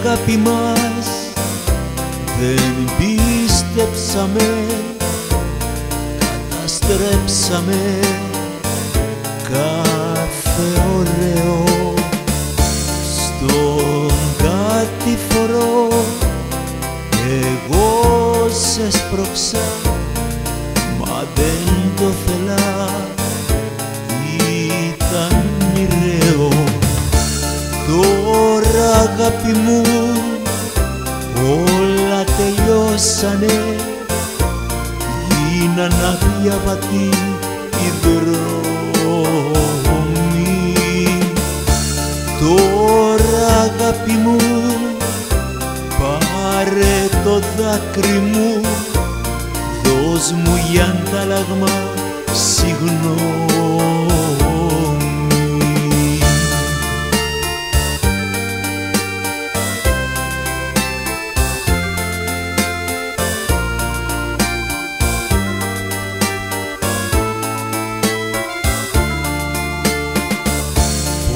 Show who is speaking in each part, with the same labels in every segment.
Speaker 1: αγάπη μας δεν πίστεψαμε, καταστρέψαμε κάθε ωραίο. Στον κατηφορό εγώ σε σπρώξα, μα δεν το θέλα, ήταν μοιραίο. Τώρα αγάπη μου όλα τελειώσανε, γίναν αδιαβατοί οι δρόμοι. Τώρα αγάπη μου πάρε το δάκρυ μου, δώσ' μου για αντάλλαγμα συγγνώμη.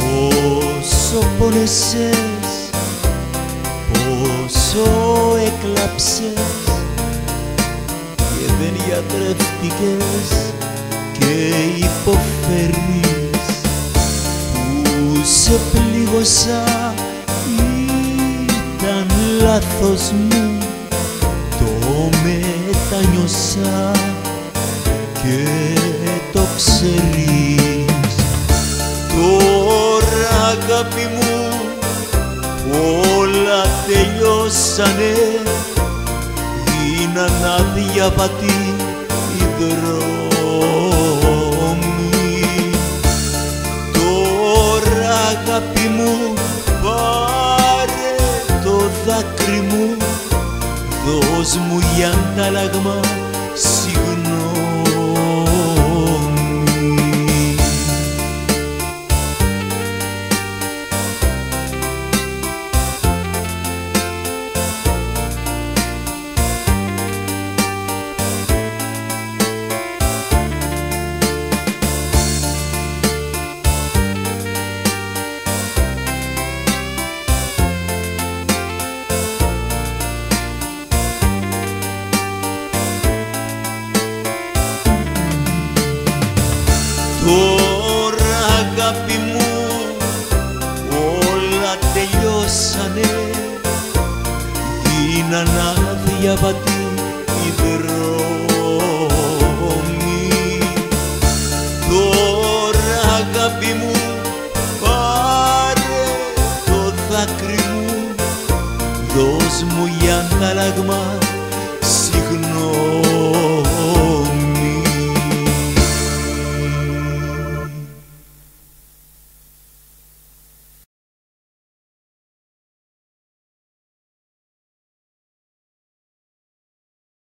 Speaker 1: Πόσο πόνεσες, πόσο έκλαψες και δεν γιατρεύτηκες και υποφέρεις. Που σε πλήγωσα ήταν λάθος μου, το μετανιώσα και το ξέρεις. Τώρα αγάπη μου όλα τελειώσανε, γίναν αδιαβατοί οι δρόμοι. Τώρα αγάπη μου πάρε το δάκρυ μου, δώσ' μου για αντάλλαγμα συγγνώμη. Τώρα αγάπη μου όλα τελειώσανε, γίναν αδιαβατοί οι δρόμοι. Τώρα αγάπη μου πάρε το δάκρυ μου, δώσ' μου για αντάλλαγμα